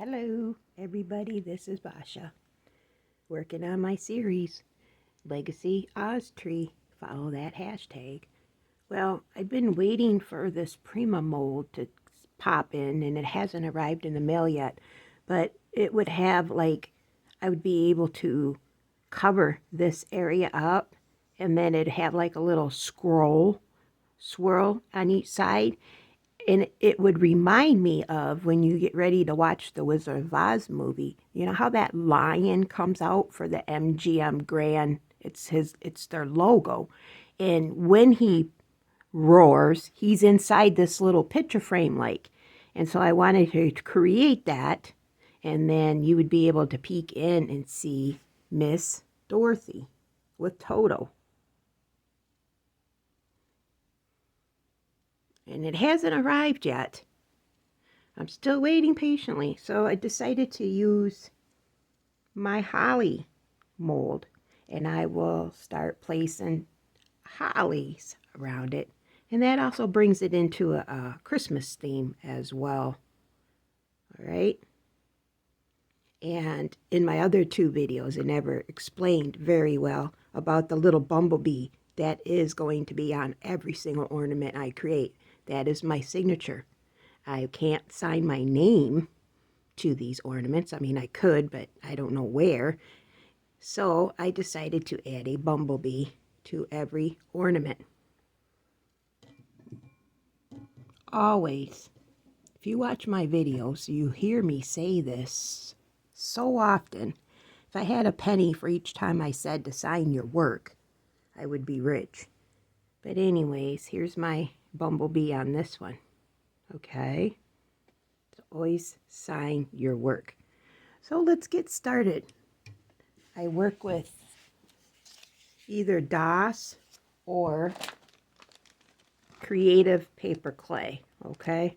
Hello, everybody. This is Babcia, working on my series, Legacy Oz Tree. Follow that hashtag. Well, I've been waiting for this Prima mold to pop in, and it hasn't arrived in the mail yet. But it would have, I would be able to cover this area up, and then it'd have like a little swirl on each side. And it would remind me of when you get ready to watch the Wizard of Oz movie. You know how that lion comes out for the MGM Grand? It's their logo. And when he roars, he's inside this little picture frame And so I wanted to create that, and then you would be able to peek in and see Miss Dorothy with Toto. And it hasn't arrived yet. I'm still waiting patiently. So I decided to use my holly mold, and I will start placing hollies around it. And that also brings it into a Christmas theme as well. All right. And in my other two videos, I never explained very well about the little bumblebee that is going to be on every single ornament I create. That is my signature. I can't sign my name to these ornaments. I mean, I could, but I don't know where. So I decided to add a bumblebee to every ornament. Always, if you watch my videos, you hear me say this so often. If I had a penny for each time I said to sign your work, I would be rich. But anyways, here's my bumblebee on this one. Okay, so always sign your work. So let's get started. I work with either DOS or creative paper clay. Okay,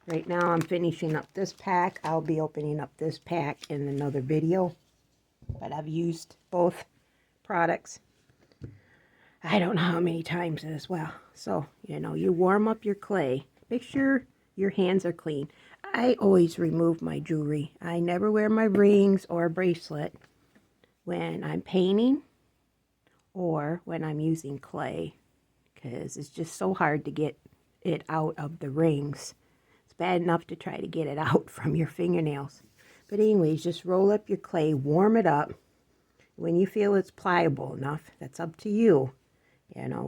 right now I'm finishing up this pack. I'll be opening up this pack in another video, but I've used both products I don't know how many times as well. So, you warm up your clay. Make sure your hands are clean. I always remove my jewelry. I never wear my rings or bracelet when I'm painting or when I'm using clay, because it's just so hard to get it out of the rings. It's bad enough to try to get it out from your fingernails. But anyways, just roll up your clay, warm it up. When you feel it's pliable enough, that's up to you.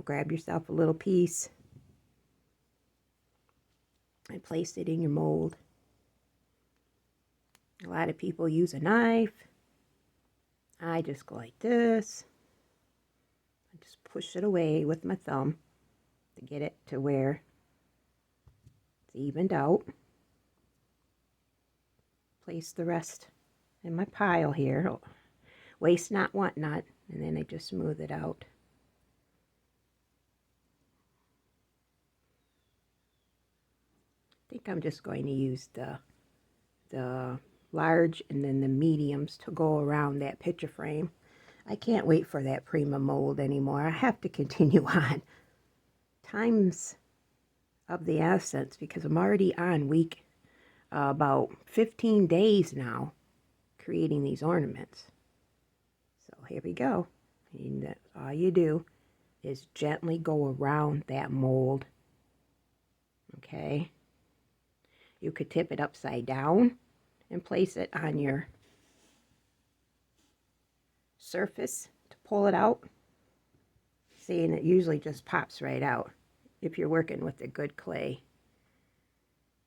Grab yourself a little piece and place it in your mold. A lot of people use a knife. I just go like this. I just push it away with my thumb to get it to where it's evened out. Place the rest in my pile here. Waste not, want not. And then I just smooth it out. I think I'm just going to use the large and then the mediums to go around that picture frame. I can't wait for that Prima mold anymore. I have to continue on. Time's of the essence because I'm already on week about 15 days now creating these ornaments. So here we go. And all you do is gently go around that mold. Okay. You could tip it upside down and place it on your surface to pull it out. See, and it usually just pops right out if you're working with a good clay.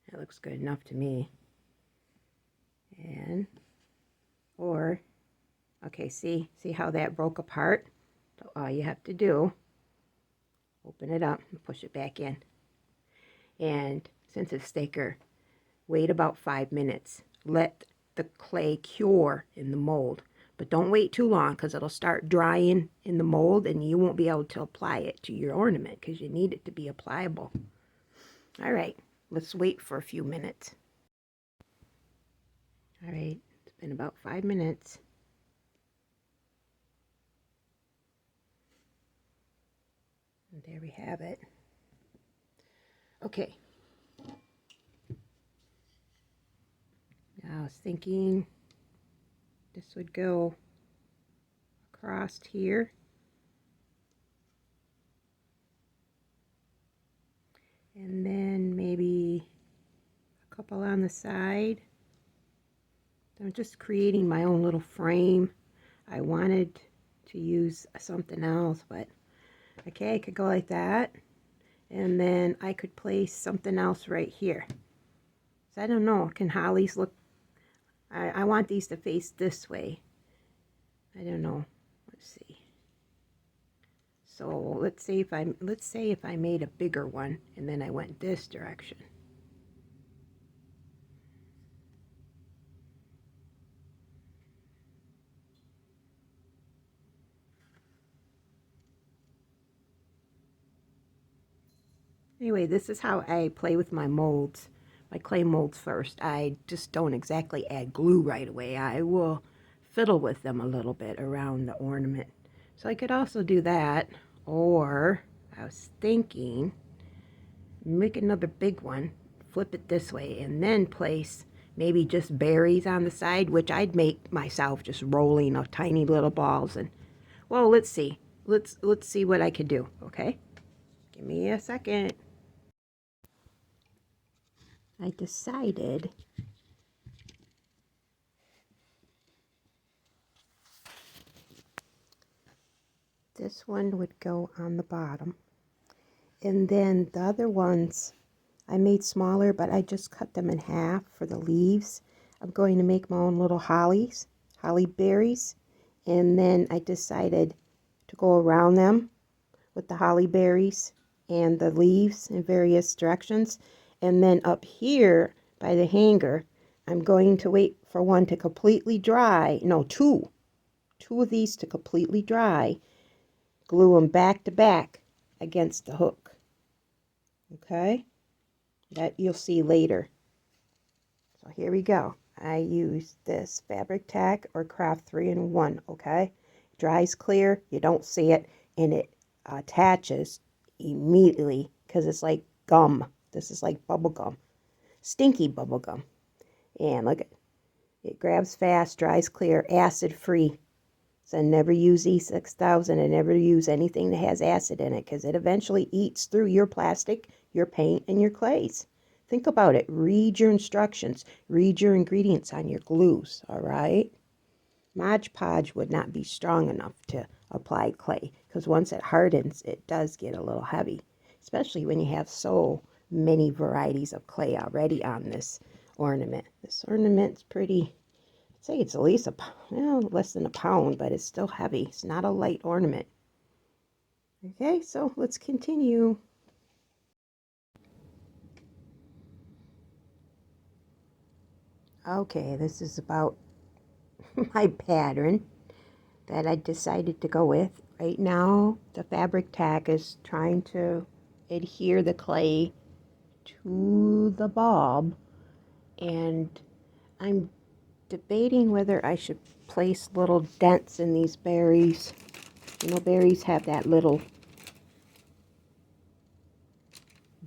That looks good enough to me. Okay, see how that broke apart? So all you have to do, open it up and push it back in. And since it's thicker, wait about 5 minutes. Let the clay cure in the mold. But don't wait too long because it'll start drying in the mold and you won't be able to apply it to your ornament because you need it to be applicable. All right, let's wait for a few minutes. All right, it's been about 5 minutes. And there we have it. Okay. I was thinking this would go across here. And then maybe a couple on the side. I'm just creating my own little frame. I wanted to use something else, but okay, I could go like that. And then I could place something else right here. So I don't know, can hollies look, I want these to face this way. I don't know, let's see. So let's say if I made a bigger one and then I went this direction. Anyway, this is how I play with my molds, my clay molds first. I just don't exactly add glue right away. I will fiddle with them a little bit around the ornament. So I could also do that, or I was thinking, make another big one, flip it this way, and then place maybe just berries on the side, which I'd make myself, just rolling of tiny little balls. And well, let's see. Let's see what I could do, okay? Give me a second. I decided this one would go on the bottom, and then the other ones I made smaller, but I just cut them in half for the leaves. I'm going to make my own little holly berries, and then I decided to go around them with the holly berries and the leaves in various directions. And then up here by the hanger, I'm going to wait for one to completely dry. No, two of these to completely dry. Glue them back to back against the hook. Okay? That you'll see later. So here we go. I use this fabric tack or craft 3-in-1. Okay? Dries clear, you don't see it, and it attaches immediately because it's like gum. This is like bubble gum, stinky bubble gum. And look, it grabs fast, dries clear, acid free. So never use E6000 and never use anything that has acid in it, because it eventually eats through your plastic, your paint, and your clays. Think about it. Read your instructions. Read your ingredients on your glues, all right? Mod Podge would not be strong enough to apply clay, because once it hardens, it does get a little heavy, especially when you have so many varieties of clay already on this ornament. This ornament's pretty, I'd say it's at least less than a pound, but it's still heavy. It's not a light ornament. Okay, so let's continue. Okay, this is about my pattern that I decided to go with. Right now, the fabric tack is trying to adhere the clay to the bulb, and I'm debating whether I should place little dents in these berries. You know, berries have that little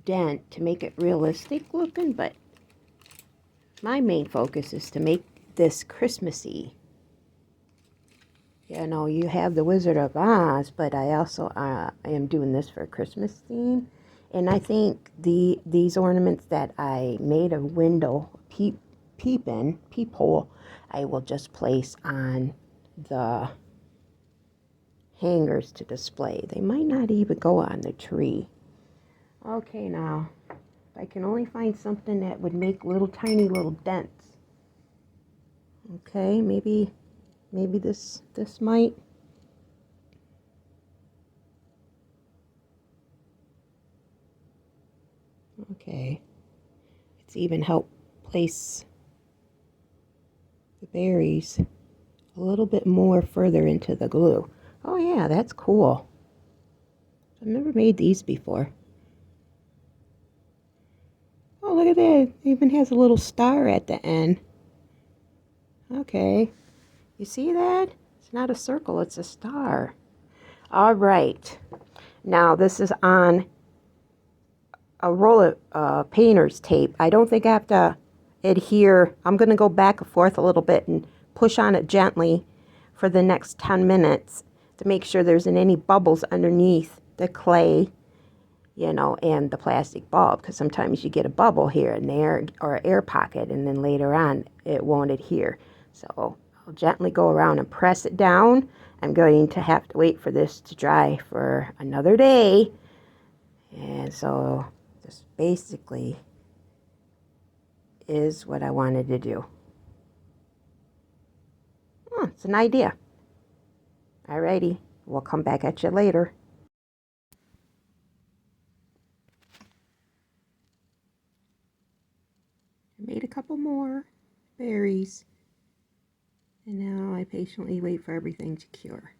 dent to make it realistic looking, but my main focus is to make this Christmassy. You know, you have the Wizard of Oz, but I also I am doing this for a Christmas theme. And I think these ornaments that I made a window, peephole, I will just place on the hangers to display. They might not even go on the tree. Okay, now, if I can only find something that would make tiny little dents. Okay, maybe this might. Okay, it's even helped place the berries a little bit more further into the glue. Oh yeah, that's cool. I've never made these before. Oh, look at that. It even has a little star at the end. Okay. You see that? It's not a circle, it's a star. All right. Now, this is on a roll of painter's tape. I don't think I have to adhere. I'm going to go back and forth a little bit and push on it gently for the next 10 minutes to make sure there isn't any bubbles underneath the clay, you know, and the plastic bulb, because sometimes you get a bubble here and there or an air pocket, and then later on it won't adhere. So I'll gently go around and press it down. I'm going to have to wait for this to dry for another day. And so this basically is what I wanted to do. It's an idea. Alrighty, we'll come back at you later. I made a couple more berries, and now I patiently wait for everything to cure.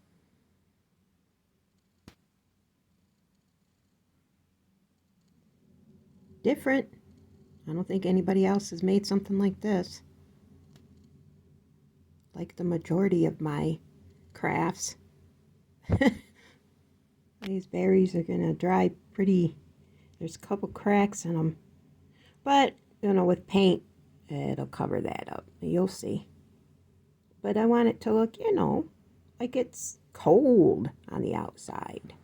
Different. I don't think anybody else has made something like this. Like the majority of my crafts. These berries are gonna dry pretty. There's a couple cracks in them, but you know, with paint it'll cover that up. You'll see. But I want it to look, you know, like it's cold on the outside.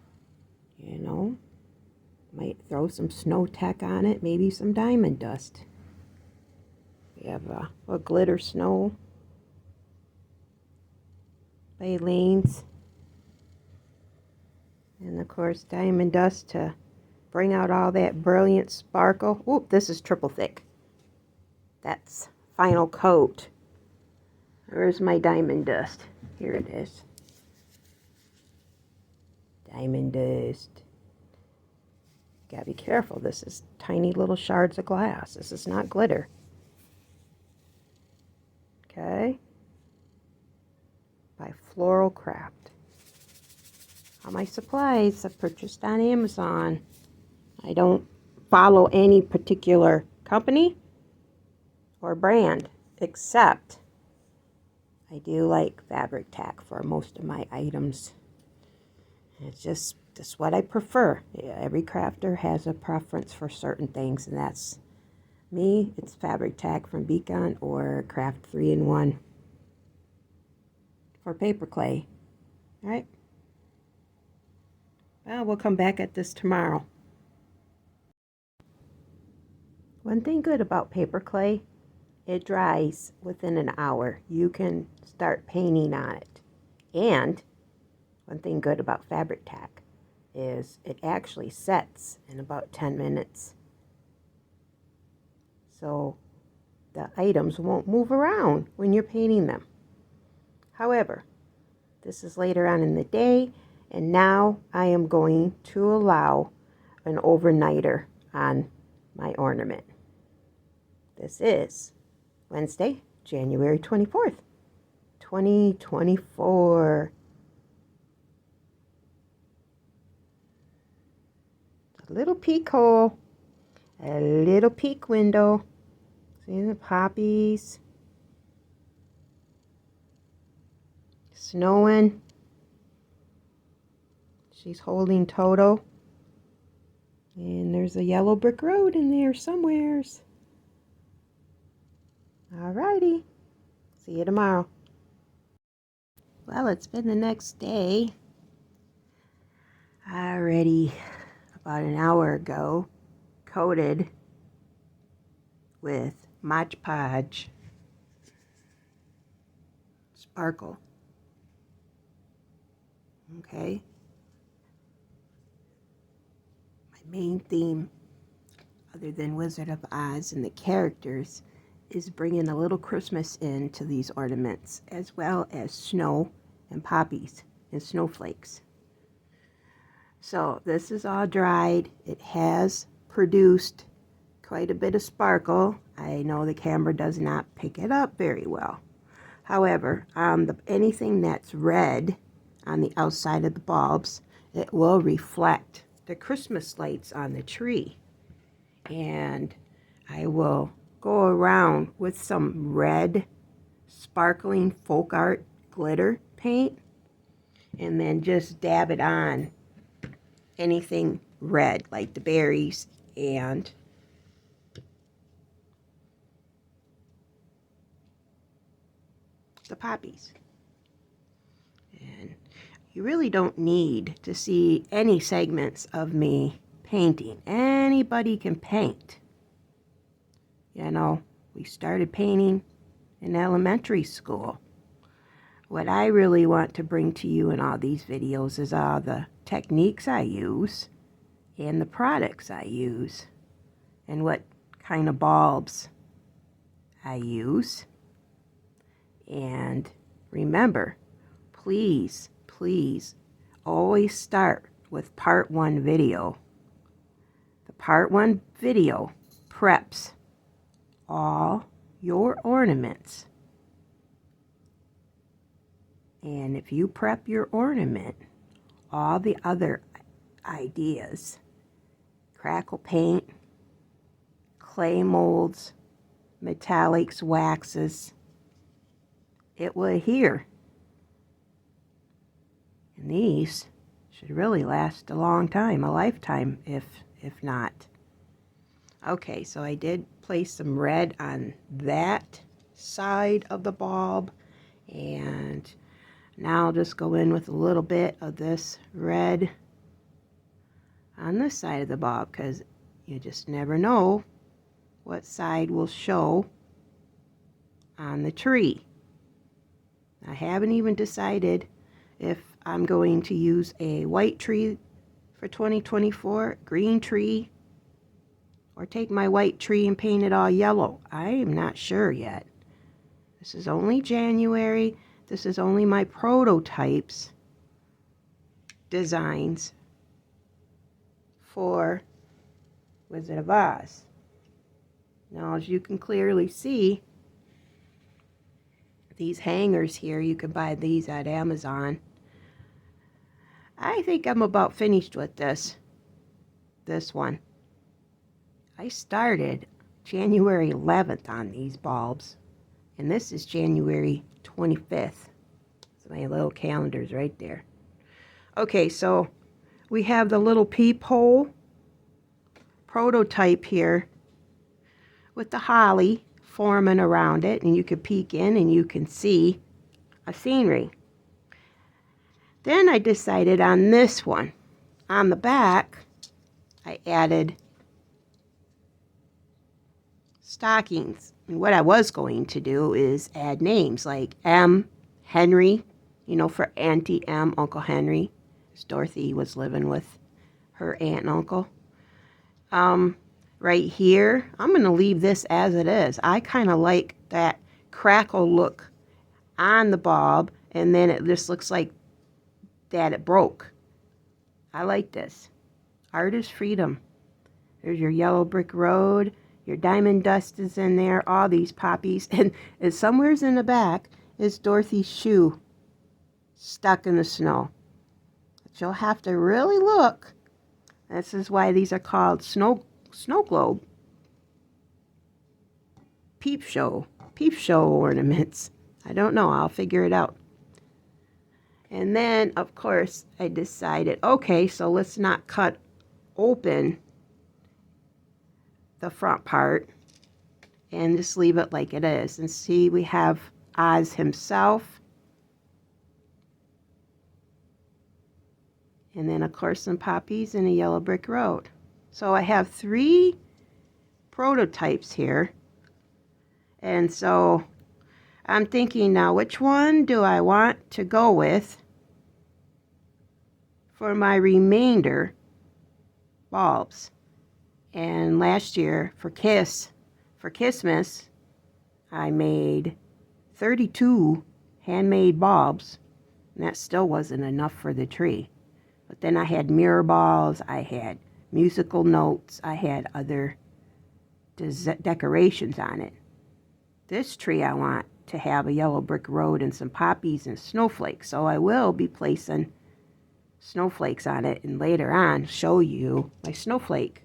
You know, might throw some snow tech on it, maybe some diamond dust. We have a glitter snow by lanes. And of course, diamond dust to bring out all that brilliant sparkle. Oop, this is triple thick. That's final coat. Where's my diamond dust? Here it is. Diamond dust. Gotta be careful. This is tiny little shards of glass. This is not glitter. Okay. By Floral Craft. All my supplies I've purchased on Amazon. I don't follow any particular company or brand, except I do like fabric tack for most of my items. It's just what I prefer. Every crafter has a preference for certain things, and that's me. It's fabric tack from Beacon or Craft 3-in-1 for paper clay. All right. Well, we'll come back at this tomorrow. One thing good about paper clay, it dries within an hour. You can start painting on it. And one thing good about fabric tack is it actually sets in about 10 minutes. So the items won't move around when you're painting them. However, this is later on in the day, and now I am going to allow an overnighter on my ornament. This is Wednesday, January 24th, 2024. A little peek hole, a little peek window. See the poppies. Snowing. She's holding Toto. And there's a yellow brick road in there somewheres. Alrighty. See you tomorrow. Well, it's been the next day. Already about an hour ago, coated with Mod Podge sparkle. Okay. My main theme, other than Wizard of Oz and the characters, is bringing a little Christmas into these ornaments, as well as snow and poppies and snowflakes. So this is all dried. It has produced quite a bit of sparkle. I know the camera does not pick it up very well. However, anything that's red on the outside of the bulbs, it will reflect the Christmas lights on the tree. And I will go around with some red sparkling folk art glitter paint and then just dab it on anything red, like the berries and the poppies. And you really don't need to see any segments of me painting. Anybody can paint. You know, we started painting in elementary school. What I really want to bring to you in all these videos is all the techniques I use and the products I use and what kind of bulbs I use. And remember, please always start with part 1 video. The part 1 video preps all your ornaments. And if you prep your ornament, all the other ideas, crackle paint, clay molds, metallics, waxes, it will adhere. And these should really last a long time, a lifetime, if not. Okay, so I did place some red on that side of the bulb, and now I'll just go in with a little bit of this red on this side of the bulb, because you just never know what side will show on the tree. I haven't even decided if I'm going to use a white tree for 2024, green tree, or take my white tree and paint it all yellow. I am not sure yet. This is only January. This is only my prototypes designs for Wizard of Oz. Now, as you can clearly see, these hangers here, you can buy these at Amazon. I think I'm about finished with this one. I started January 11th on these bulbs, and this is January 25th. So my little calendar's right there. Okay, so we have the little peephole prototype here with the holly forming around it, and you can peek in and you can see a scenery. Then I decided on this one. On the back, I added stockings. And what I was going to do is add names like M. Henry, you know, for Auntie M, Uncle Henry, as Dorothy was living with her aunt and uncle. Right here, I'm going to leave this as it is. I kind of like that crackle look on the bulb, and then it just looks like that it broke. I like this. Art is freedom. There's your yellow brick road. Your diamond dust is in there. All these poppies. And somewhere's in the back is Dorothy's shoe stuck in the snow. But you'll have to really look. This is why these are called snow globe. Peep show ornaments. I don't know. I'll figure it out. And then, of course, I decided, okay, so let's not cut open the front part and just leave it like it is. And see, we have Oz himself. And then, of course, some poppies and a yellow brick road. So I have 3 prototypes here. And so I'm thinking now, which one do I want to go with for my remainder bulbs? And last year for Christmas, I made 32 handmade bulbs, and that still wasn't enough for the tree. But then I had mirror balls, I had musical notes, I had other decorations on it. This tree I want to have a yellow brick road and some poppies and snowflakes, so I will be placing snowflakes on it, and later on show you my snowflake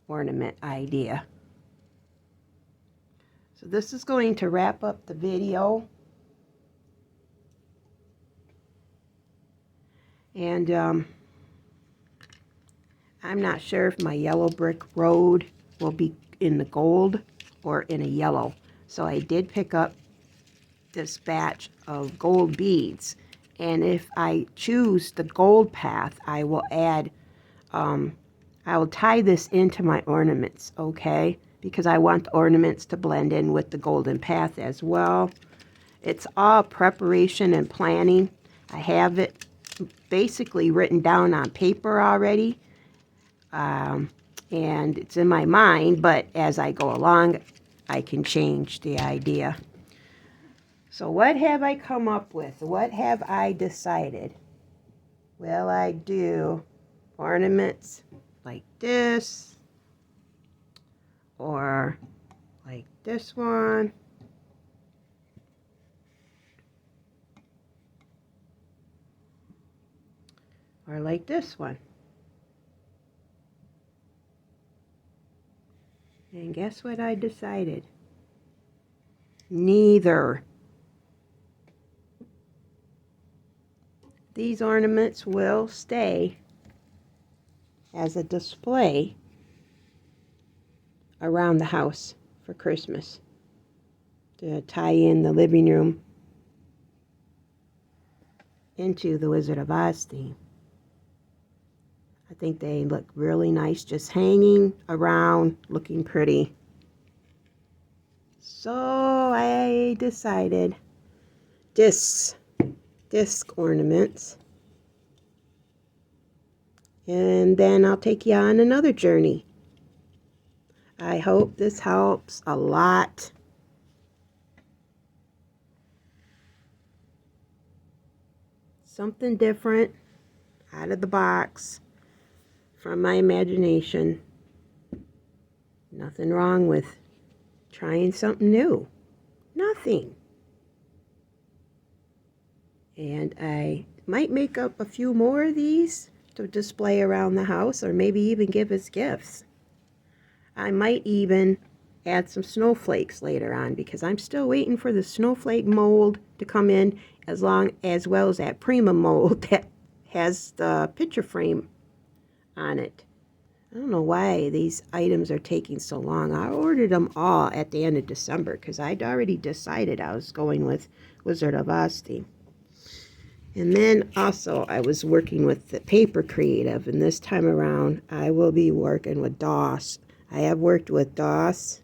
ornament idea. So this is going to wrap up the video, and I'm not sure if my yellow brick road will be in the gold or in a yellow. So I did pick up this batch of gold beads. And if I choose the gold path, I will add, I will tie this into my ornaments, okay? Because I want the ornaments to blend in with the golden path as well. It's all preparation and planning. I have it basically written down on paper already. And it's in my mind, but as I go along, I can change the idea. So what have I come up with? What have I decided? Well, I do ornaments like this, or like this one, or like this one. And guess what I decided? Neither. These ornaments will stay as a display around the house for Christmas to tie in the living room into the Wizard of Oz theme. I think they look really nice just hanging around, looking pretty. So I decided disc ornaments. And then I'll take you on another journey. I hope this helps a lot. Something different, out of the box, from my imagination. Nothing wrong with trying something new. Nothing. And I might make up a few more of these to display around the house, or maybe even give as gifts. I might even add some snowflakes later on, because I'm still waiting for the snowflake mold to come in, as well as that Prima mold that has the picture frame on it. I don't know why these items are taking so long. I ordered them all at the end of December because I'd already decided I was going with Wizard of Oz theme. And then also I was working with the Paper Creative, and this time around I will be working with DOS. I have worked with DOS.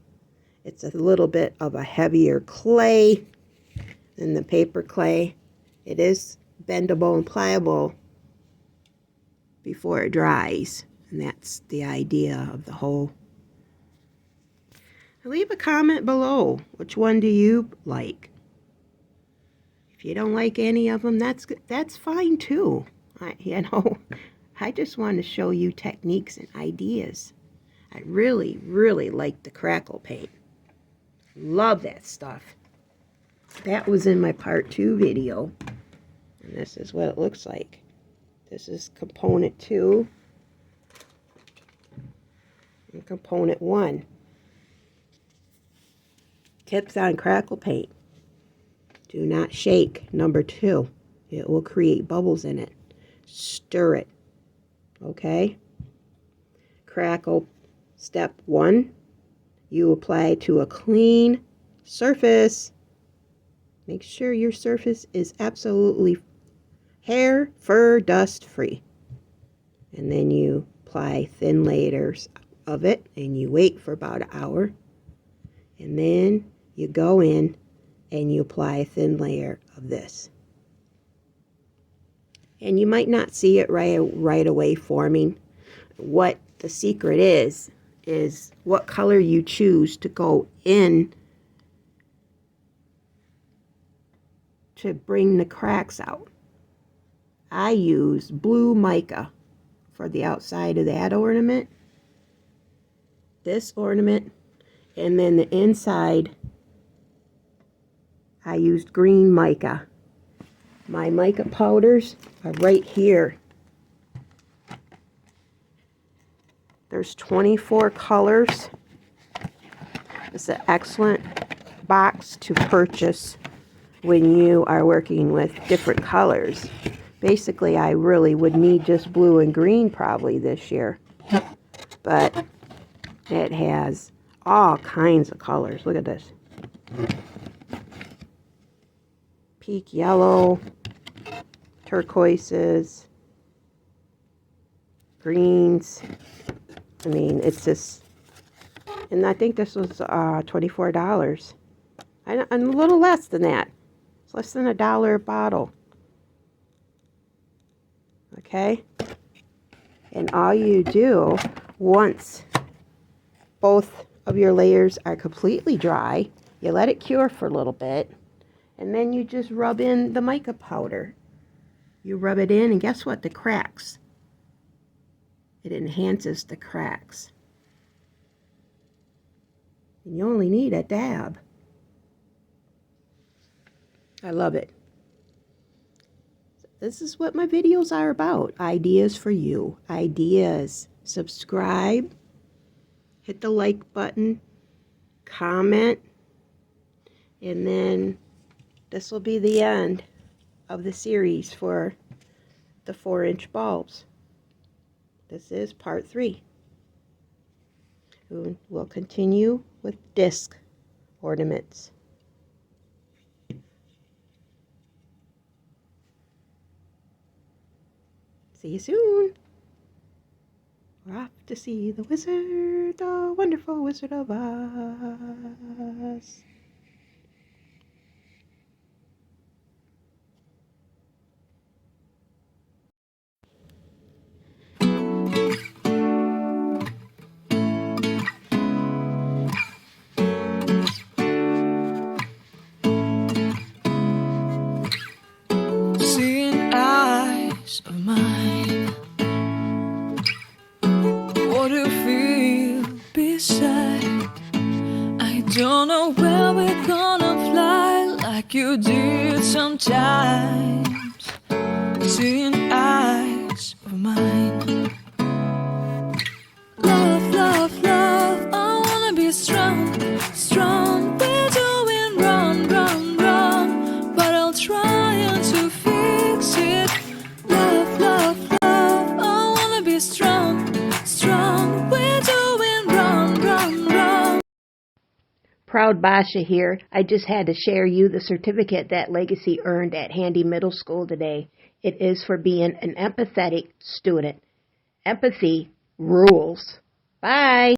It's a little bit of a heavier clay than the paper clay. It is bendable and pliable before it dries. And that's the idea of the whole. Leave a comment below. Which one do you like? If you don't like any of them, that's fine too. I just want to show you techniques and ideas. I really, really like the crackle paint. Love that stuff. That was in my part 2 video. And this is what it looks like. This is component 2. And component 1. Tips on crackle paint. Do not shake. Number 2. It will create bubbles in it. Stir it. Okay? Crackle. Step 1. You apply to a clean surface. Make sure your surface is absolutely hair, fur, dust free. And then you apply thin layers of it, and you wait for about an hour. And then you go in and you apply a thin layer of this. And you might not see it right away forming. What the secret is what color you choose to go in to bring the cracks out. I use blue mica for the outside of that ornament, this ornament, and then the inside I used green mica. My mica powders are right here. There's 24 colors. It's an excellent box to purchase when you are working with different colors. Basically, I really would need just blue and green probably this year. But it has all kinds of colors. Look at this. peak yellow, turquoises, greens. I mean, it's just, and I think this was $24. And a little less than that. It's less than $1 a bottle. Okay? And all you do, once both of your layers are completely dry, you let it cure for a little bit, and then you just rub in the mica powder. You rub it in, and guess what? The cracks. It enhances the cracks. And you only need a dab. I love it. This is what my videos are about. Ideas for you. Ideas. Subscribe. Hit the like button. Comment. And then this will be the end of the series for the 4-inch bulbs. This is part 3. We'll continue with disc ornaments. See you soon. We're off to see the wizard, the wonderful Wizard of Oz. Seeing eyes of mine, what do you feel beside? I don't know where we're gonna fly like you did sometimes. Seeing eyes of mine, love, love, love, I wanna be strong, strong. We're doing wrong, wrong, wrong, but I'll try to fix it. Love, love, love, I wanna be strong, strong. We're doing wrong, wrong, wrong. Proud Babcia here. I just had to share you the certificate that Legacy earned at Handy Middle School today. It is for being an empathetic student. Empathy rules. Bye.